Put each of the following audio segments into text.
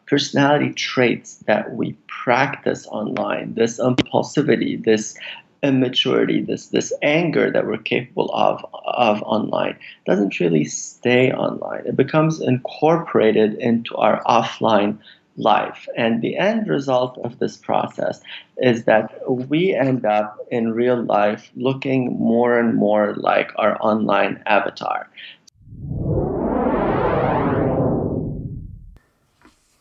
personality traits that we practice online, this impulsivity, this immaturity, this anger that we're capable of online, doesn't really stay online. It becomes incorporated into our offline life. And the end result of this process is that we end up in real life looking more and more like our online avatar.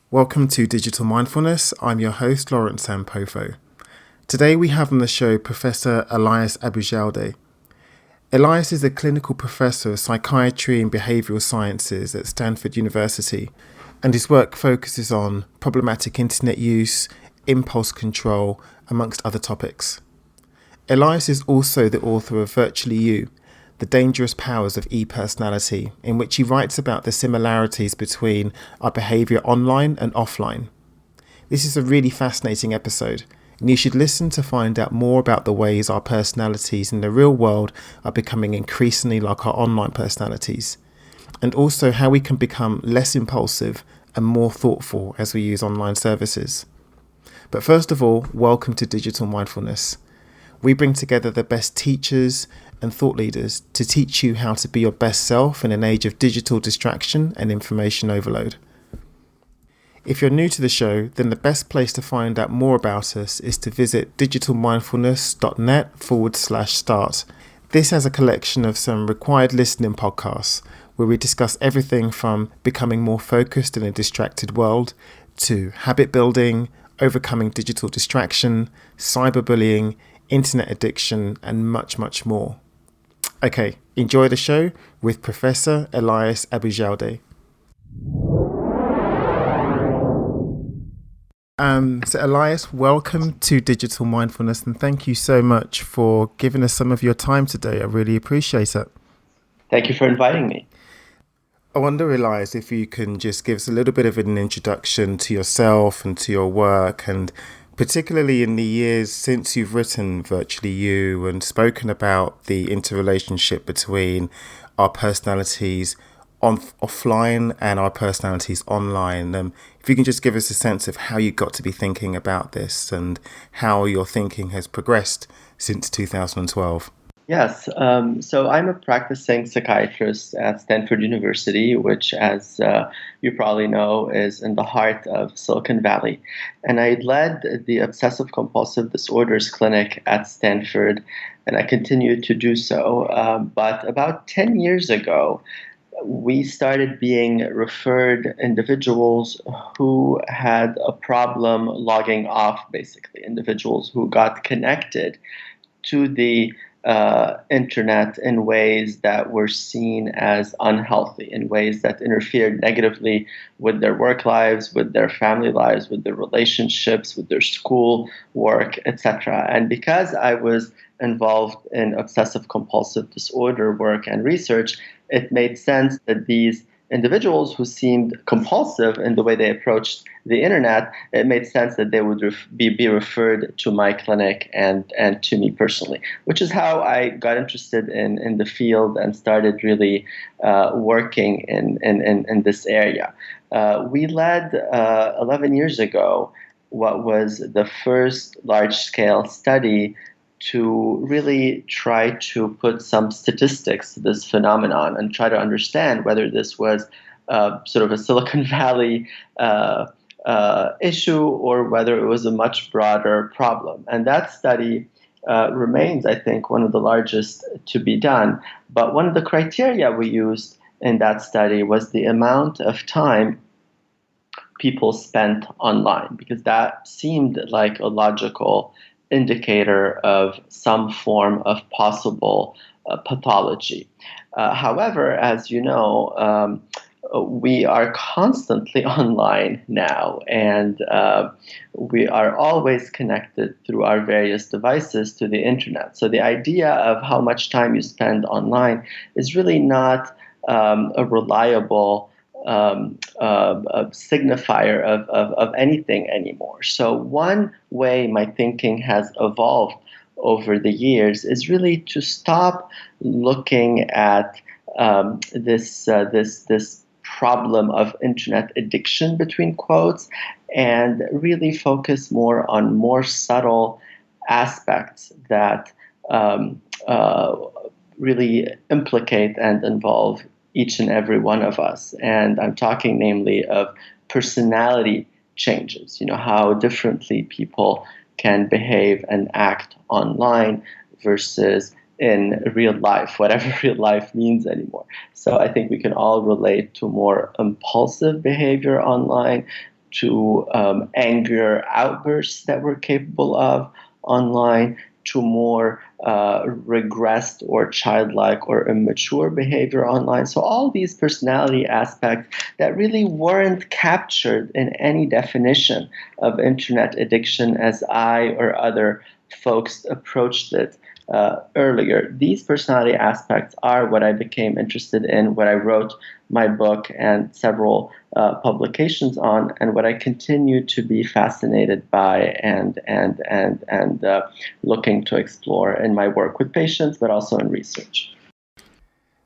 Welcome to Digital Mindfulness. I'm your host, Lawrence Sampofo. Today we have on the show Professor Elias Aboujaoude. Elias is a clinical professor of psychiatry and behavioural sciences at Stanford University, and his work focuses on problematic internet use, impulse control, amongst other topics. Elias is also the author of Virtually You, The Dangerous Powers of E-Personality, in which he writes about the similarities between our behaviour online and offline. This is a really fascinating episode, and you should listen to find out more about the ways our personalities in the real world are becoming increasingly like our online personalities, and also how we can become less impulsive and more thoughtful as we use online services. But first of all, welcome to Digital Mindfulness. We bring together the best teachers and thought leaders to teach you how to be your best self in an age of digital distraction and information overload. If you're new to the show, then the best place to find out more about us is to visit digitalmindfulness.net/start. This has a collection of some required listening podcasts where we discuss everything from becoming more focused in a distracted world to habit building, overcoming digital distraction, cyberbullying, internet addiction, and much, much more. Okay, enjoy the show with Professor Elias Aboujaoude. So Elias, welcome to Digital Mindfulness, and thank you so much for giving us some of your time today. I really appreciate it. Thank you for inviting me. I wonder, Elias, if you can just give us a little bit of an introduction to yourself and to your work, and particularly in the years since you've written Virtually You and spoken about the interrelationship between our personalities offline and our personalities online. If you can just give us a sense of how you got to be thinking about this and how your thinking has progressed since 2012. Yes, so I'm a practicing psychiatrist at Stanford University, which, as you probably know, is in the heart of Silicon Valley. And I led the Obsessive Compulsive Disorders Clinic at Stanford, and I continue to do so. But about 10 years ago, we started being referred individuals who had a problem logging off, basically, individuals who got connected to the internet in ways that were seen as unhealthy, in ways that interfered negatively with their work lives, with their family lives, with their relationships, with their school work, etc. And because I was involved in obsessive compulsive disorder work and research, it made sense that these individuals who seemed compulsive in the way they approached the internet, it made sense that they would be referred to my clinic and to me personally, which is how I got interested in the field and started really working in this area. We led 11 years ago what was the first large-scale study to really try to put some statistics to this phenomenon and try to understand whether this was sort of a Silicon Valley issue or whether it was a much broader problem. And that study remains, I think, one of the largest to be done. But one of the criteria we used in that study was the amount of time people spent online, because that seemed like a logical indicator of some form of possible pathology. However, as you know, we are constantly online now, and we are always connected through our various devices to the internet. So the idea of how much time you spend online is really not a reliable a signifier of anything anymore. So one way my thinking has evolved over the years is really to stop looking at this problem of internet addiction, between quotes, and really focus more on more subtle aspects that um, uh, really implicate and involve each and every one of us. And I'm talking namely of personality changes, how differently people can behave and act online versus in real life, whatever real life means anymore. So I think we can all relate to more impulsive behavior online, to anger outbursts that we're capable of online, to more regressed or childlike or immature behavior online. So all these personality aspects that really weren't captured in any definition of internet addiction as I or other folks approached it earlier. These personality aspects are what I became interested in, what I wrote my book and several publications on, and what I continue to be fascinated by and looking to explore in my work with patients, but also in research.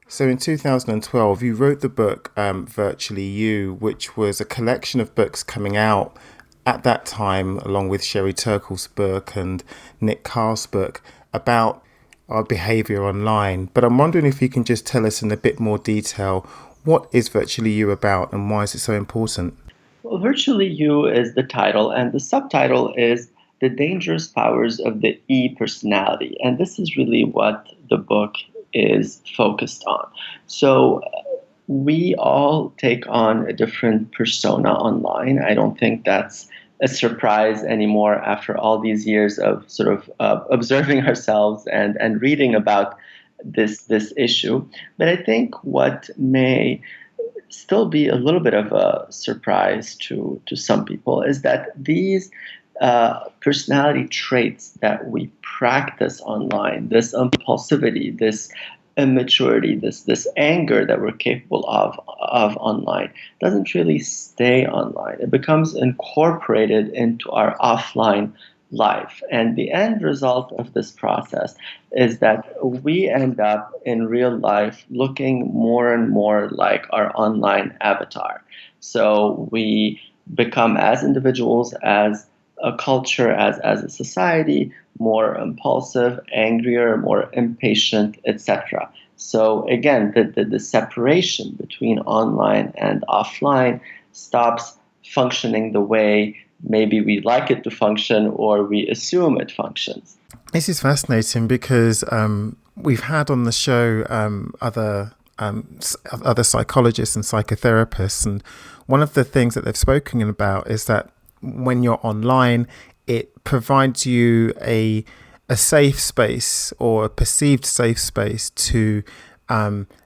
So in 2012, you wrote the book Virtually You, which was a collection of books coming out at that time, along with Sherry Turkle's book and Nick Carr's book, about our behavior online. But I'm wondering if you can just tell us in a bit more detail, what is Virtually You about and why is it so important? Well, Virtually You is the title, and the subtitle is The Dangerous Powers of the E-Personality. And this is really what the book is focused on. So we all take on a different persona online. I don't think that's a surprise anymore after all these years of sort of observing ourselves and reading about this issue. But I think what may still be a little bit of a surprise to some people is that these personality traits that we practice online, this impulsivity, this immaturity, this anger that we're capable of online, doesn't really stay online. It becomes incorporated into our offline life. And the end result of this process is that we end up in real life looking more and more like our online avatar. So we become, as individuals, as a culture, as a society, more impulsive, angrier, more impatient, etc. So again, the separation between online and offline stops functioning the way maybe we like it to function or we assume it functions. This is fascinating because we've had on the show other psychologists and psychotherapists, and one of the things that they've spoken about is that when you're online, it provides you a safe space or a perceived safe space to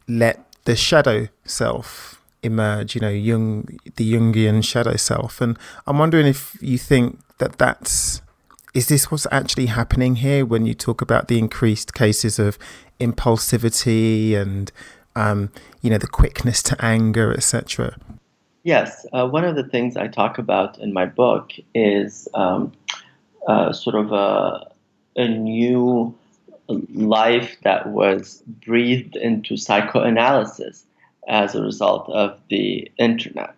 let the shadow self emerge, the Jungian shadow self. And I'm wondering if you think is this what's actually happening here when you talk about the increased cases of impulsivity and, the quickness to anger, etc.? Yes, one of the things I talk about in my book is sort of a new life that was breathed into psychoanalysis as a result of the internet.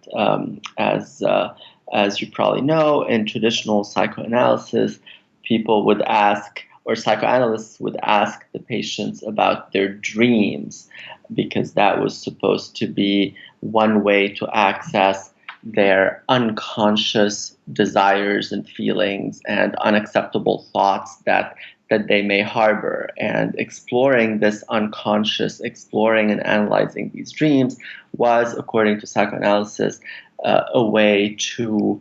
As you probably know, in traditional psychoanalysis, people would ask, or psychoanalysts would ask the patients about their dreams, because that was supposed to be one way to access their unconscious desires and feelings and unacceptable thoughts that they may harbor. And exploring this unconscious, exploring and analyzing these dreams was, according to psychoanalysis, a way to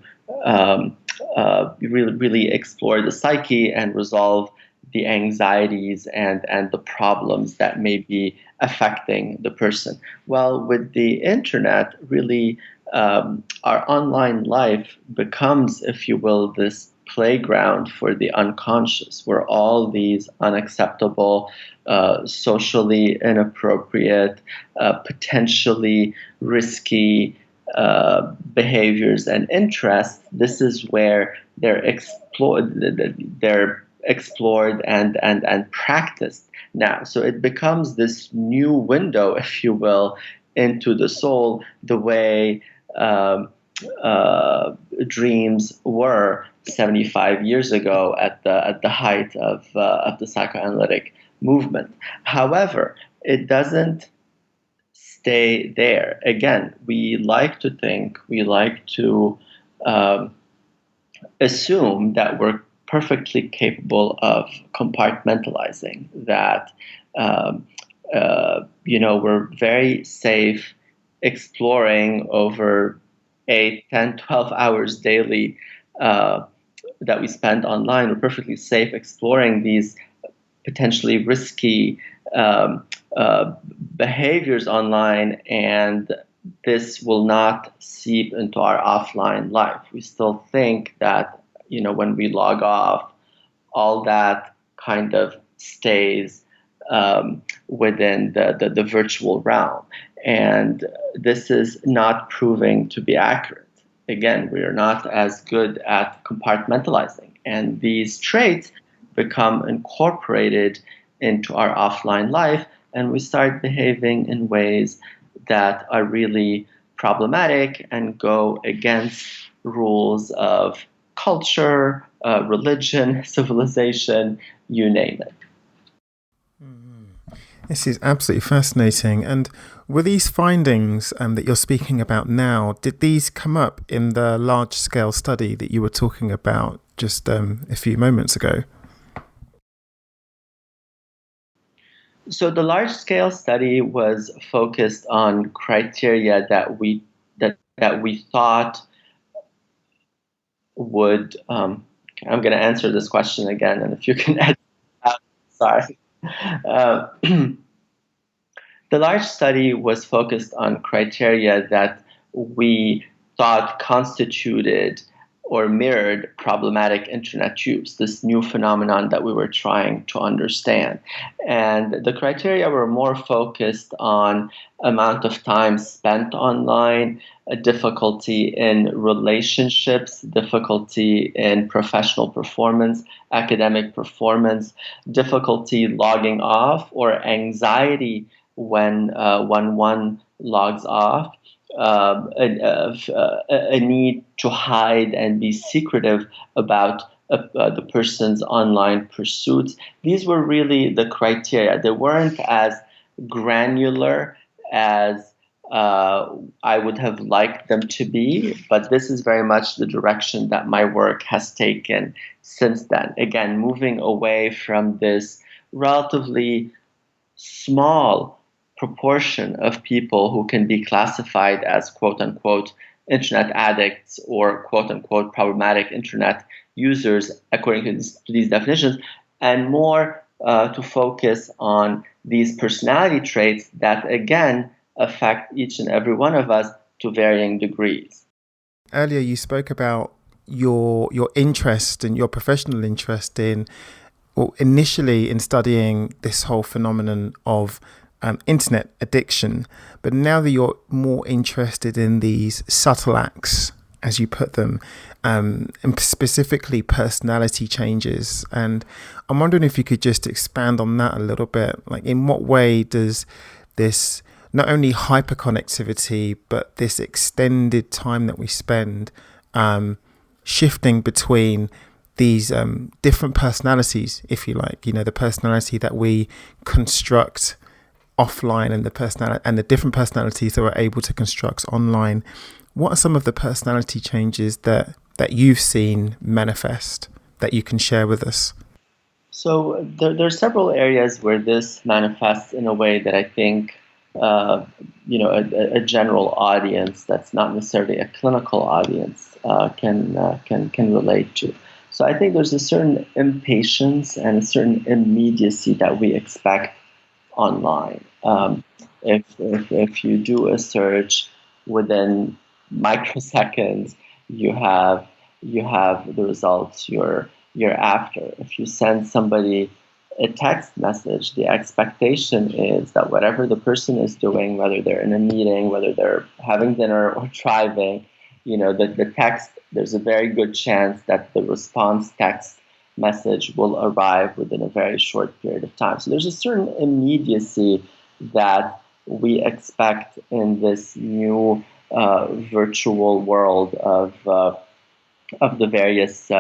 really explore the psyche and resolve the anxieties and the problems that may be affecting the person. Well, with the internet, really, our online life becomes, if you will, this playground for the unconscious, where all these unacceptable, socially inappropriate, potentially risky behaviors and interests, this is where they're explored and practiced now. So it becomes this new window, if you will, into the soul the way um, dreams were 75 years ago at the height of the psychoanalytic movement. However, it doesn't stay there. Again, we like to think, we like to um, assume that we're perfectly capable of compartmentalizing, that um, we're very safe exploring over 8, 10, 12 hours daily that we spend online. We're perfectly safe exploring these potentially risky um, behaviors online, and this will not seep into our offline life. We still think that, when we log off, all that kind of stays within the virtual realm. And this is not proving to be accurate. Again, we are not as good at compartmentalizing. And these traits become incorporated into our offline life, and we start behaving in ways that are really problematic and go against rules of culture, religion, civilization, you name it. This is absolutely fascinating. And were these findings that you're speaking about now, did these come up in the large-scale study that you were talking about just a few moments ago? So the large-scale study was focused on criteria that we thought would. I'm going to answer this question again, and if you can add, sorry. Uh, the large study was focused on criteria that we thought constituted or mirrored problematic internet use, this new phenomenon that we were trying to understand. And the criteria were more focused on amount of time spent online, a difficulty in relationships, difficulty in professional performance, academic performance, difficulty logging off, or anxiety when one logs off, a need to hide and be secretive about the person's online pursuits. These were really the criteria. They weren't as granular as I would have liked them to be, but this is very much the direction that my work has taken since then. Again, moving away from this relatively small proportion of people who can be classified as quote unquote internet addicts or quote unquote problematic internet users according to these definitions, and more to focus on these personality traits that again affect each and every one of us to varying degrees. Earlier you spoke about your interest and your professional interest in, well, initially in studying this whole phenomenon of internet addiction, but now that you're more interested in these subtle acts, as you put them, and specifically personality changes. And I'm wondering if you could just expand on that a little bit. Like, in what way does this, not only hyperconnectivity, but this extended time that we spend shifting between these different personalities, if you like, the personality that we construct offline and the different personalities that we're able to construct online. What are some of the personality changes that you've seen manifest that you can share with us? So there are several areas where this manifests in a way that I think a general audience that's not necessarily a clinical audience can relate to. So I think there's a certain impatience and a certain immediacy that we expect online. If you do a search within microseconds, you have the results you're after. If you send somebody a text message, the expectation is that whatever the person is doing, whether they're in a meeting, whether they're having dinner or driving, the text, there's a very good chance that the response text message will arrive within a very short period of time. So there's a certain immediacy that we expect in this new virtual world of the various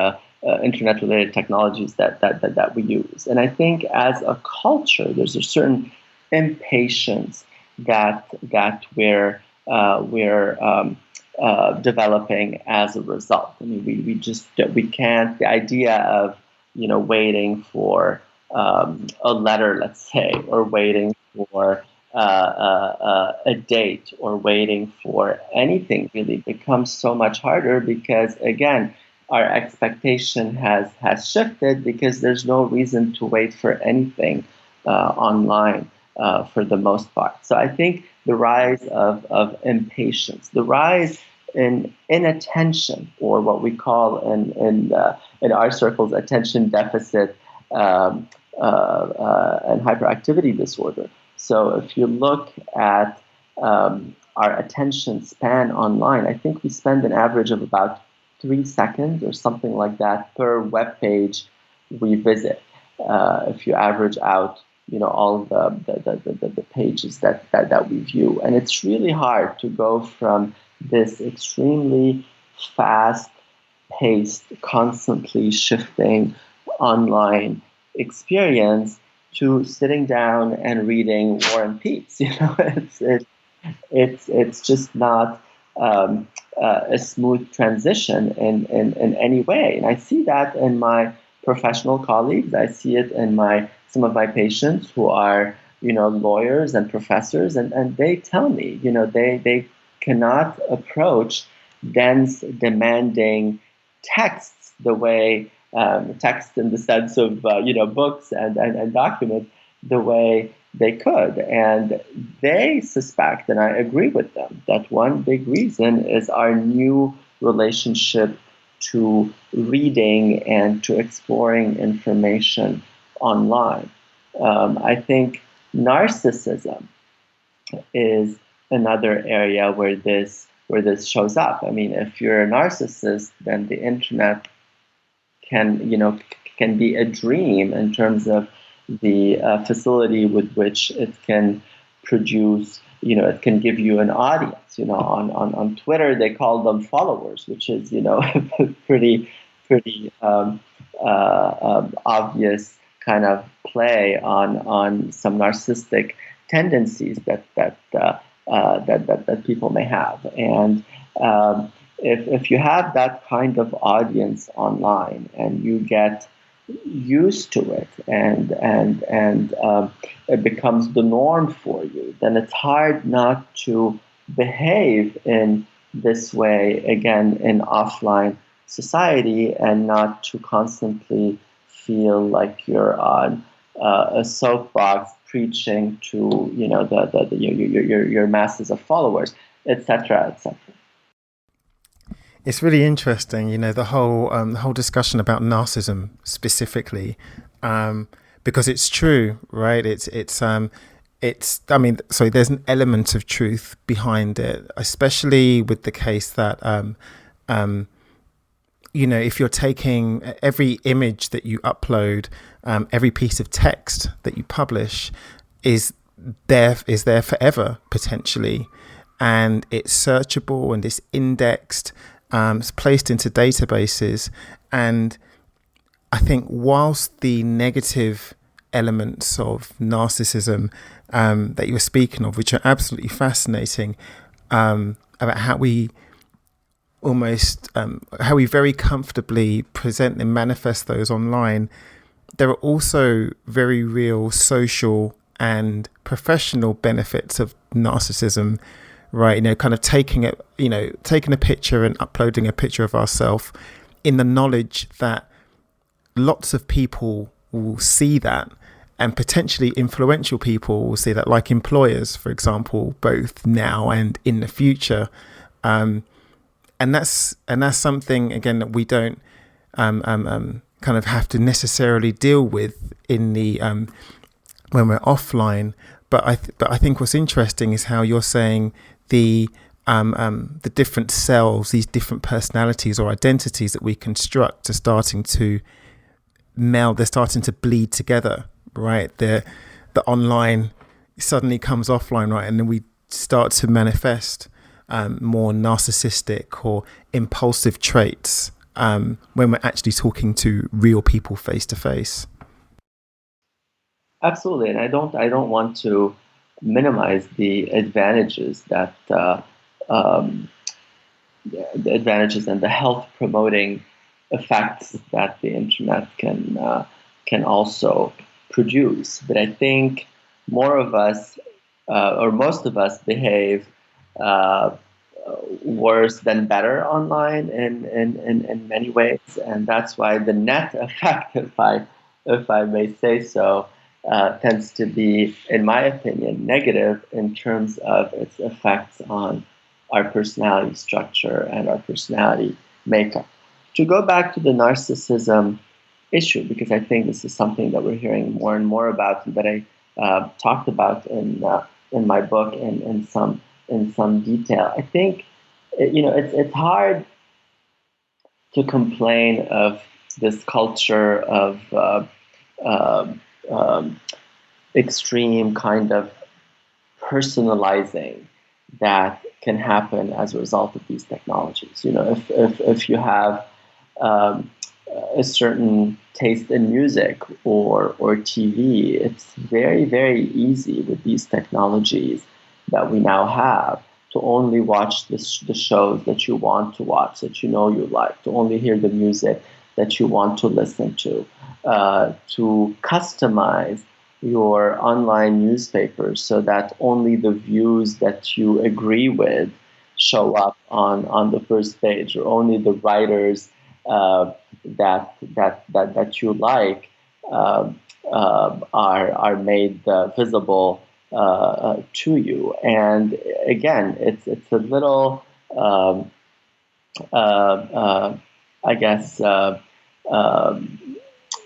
internet-related technologies that we use. And I think as a culture, there's a certain impatience that we're developing as a result. I mean, we can't. The idea of waiting for a letter, let's say, or waiting for a date, or waiting for anything really becomes so much harder, because again, our expectation has shifted, because there's no reason to wait for anything online for the most part. So I think the rise of impatience, the rise in inattention, or what we call in our circles attention deficit and hyperactivity disorder. So if you look at our attention span online, I think we spend an average of about 3 seconds or something like that per web page we visit. If you average out, all the pages that we view, and it's really hard to go from this extremely fast-paced, constantly shifting online experience to sitting down and reading War and Peace. It's just not a smooth transition in any way. And I see that in my professional colleagues. I see it in some of my patients who are lawyers and professors, and they tell me they cannot approach dense, demanding texts the way text in the sense of books and documents, the way they could. And they suspect, and I agree with them, that one big reason is our new relationship to reading and to exploring information online. I think narcissism is another area where this shows up. I mean, if you're a narcissist, then the internet can be a dream in terms of the facility with which it can produce. It can give you an audience. On Twitter they call them followers, which is pretty obvious kind of play on some narcissistic tendencies that people may have. And if you have that kind of audience online and you get used to it, and it becomes the norm for you, then it's hard not to behave in this way again in offline society, and not to constantly feel like you're on a soapbox preaching to your masses of followers, etc., etc. It's really interesting, the whole discussion about narcissism specifically, because it's true, right? There's an element of truth behind it, especially with the case that, if you're taking every image that you upload, every piece of text that you publish is there forever potentially, and it's searchable and it's indexed. It's placed into databases. And I think whilst the negative elements of narcissism that you were speaking of, which are absolutely fascinating, about how we how we very comfortably present and manifest those online, there are also very real social and professional benefits of narcissism. Right, kind of taking a picture and uploading a picture of ourselves in the knowledge that lots of people will see that, and potentially influential people will see that, like employers, for example, both now and in the future. And that's something, again, that we don't kind of have to necessarily deal with in the when we're offline. But I think what's interesting is how you're saying the different selves, these different personalities or identities that we construct, are starting to meld. They're starting to bleed together, right? The online suddenly comes offline, right? And then we start to manifest more narcissistic or impulsive traits when we're actually talking to real people face to face. Absolutely, and I don't want to minimize the advantages that um, the advantages and the health promoting effects that the internet can also produce. But I think more of us, or most of us, behave uh, worse than better online in many ways, and that's why the net effect, if I may say so, tends to be, in my opinion, negative in terms of its effects on our personality structure and our personality makeup. To go back to the narcissism issue, because I think this is something that we're hearing more and more about, and that I talked about in my book in some detail. I think it's hard to complain of this culture of um um, extreme kind of personalizing that can happen as a result of these technologies. If you have um, a certain taste in music or TV, it's very, very easy with these technologies that we now have to only watch the shows that you want to watch, that you know you like, to only hear the music that you want to listen to customize your online newspapers so that only the views that you agree with show up on the first page, or only the writers that you like uh, are made visible to you. And again, it's a little uh, uh, I guess um,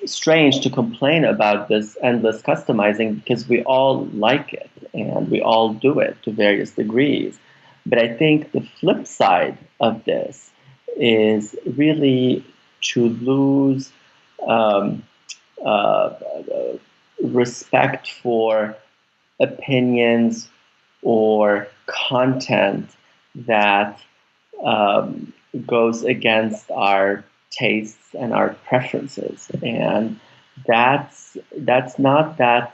strange to complain about this endless customizing, because we all like it and we all do it to various degrees. But I think the flip side of this is really to lose um, uh, respect for opinions or content that um, goes against our tastes and our preferences, and that's not that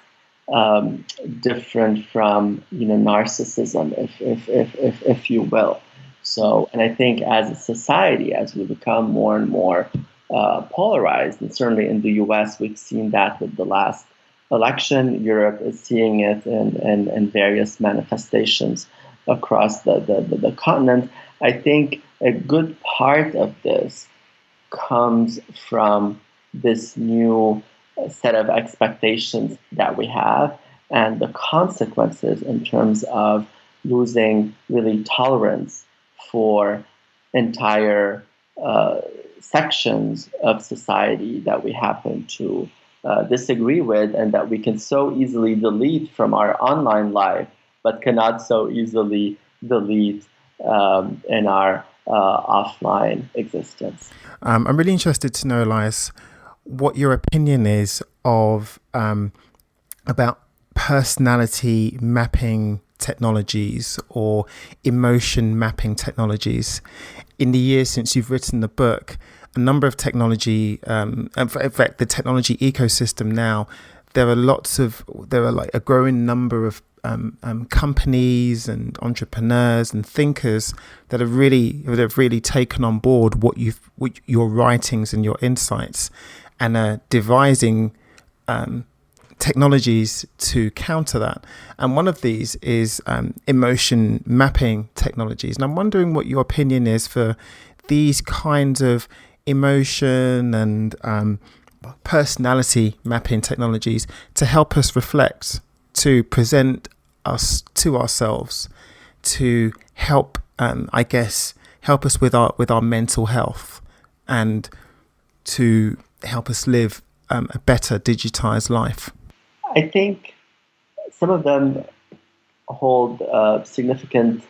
different from narcissism, if you will. So, and I think as a society, as we become more and more polarized, and certainly in the U.S. we've seen that with the last election. Europe is seeing it in various manifestations across the continent. I think a good part of this comes from this new set of expectations that we have, and the consequences in terms of losing really tolerance for entire uh, sections of society that we happen to disagree with, and that we can so easily delete from our online life, but cannot so easily delete in our offline existence. I'm really interested to know, Elias, what your opinion is of about personality mapping technologies or emotion mapping technologies. In the years since you've written the book, a number of technology, in fact, the technology ecosystem now, there are like a growing number of companies and entrepreneurs and thinkers that have really taken on board what your writings and your insights, and are devising technologies to counter that. And one of these is emotion mapping technologies. And I'm wondering what your opinion is for these kinds of emotion and personality mapping technologies to help us reflect, to present us to ourselves, to help, help us with our mental health, and to help us live a better digitized life. I think some of them hold significant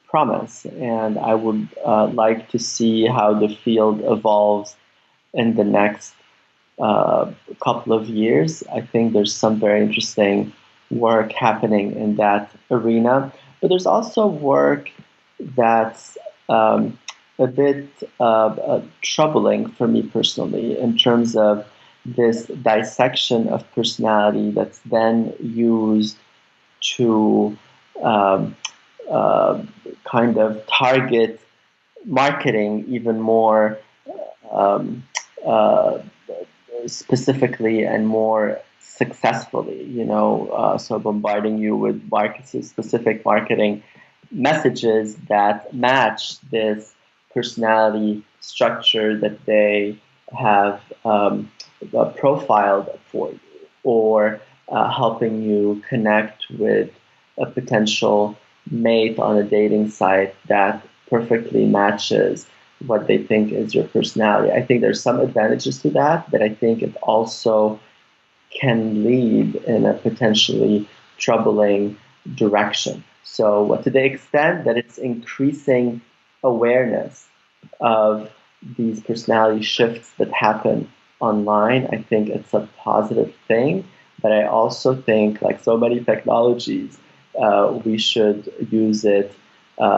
promise, and I would like to see how the field evolves in the next couple of years. I think there's some very interesting work happening in that arena. But there's also work that's a bit troubling for me personally in terms of this dissection of personality that's then used to um, uh, kind of target marketing even more um, uh, specifically and more successfully, so bombarding you with specific marketing messages that match this personality structure that they have profiled for you, or helping you connect with a potential mate on a dating site that perfectly matches what they think is your personality. I think there's some advantages to that, but I think it also can lead in a potentially troubling direction. So, to the extent that it's increasing awareness of these personality shifts that happen online, I think it's a positive thing. But I also think, like so many technologies, we should use it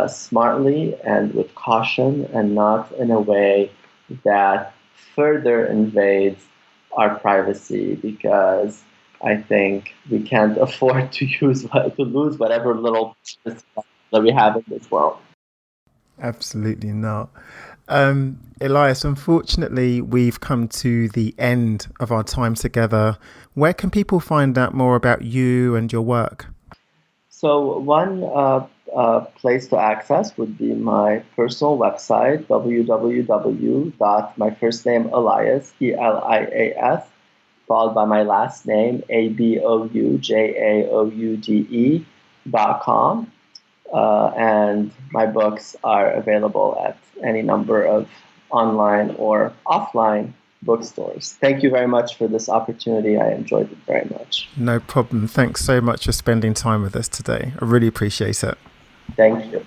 smartly and with caution, and not in a way that further invades our privacy, because I think we can't afford to lose whatever little that we have in this world. Absolutely not. Elias, unfortunately, we've come to the end of our time together. Where can people find out more about you and your work? So one place to access would be my personal website, my first name Elias, Elias, followed by my last name, Aboujaoude.com. And my books are available at any number of online or offline bookstores. Thank you very much for this opportunity. I enjoyed it very much. No problem. Thanks so much for spending time with us today. I really appreciate it. Thank you.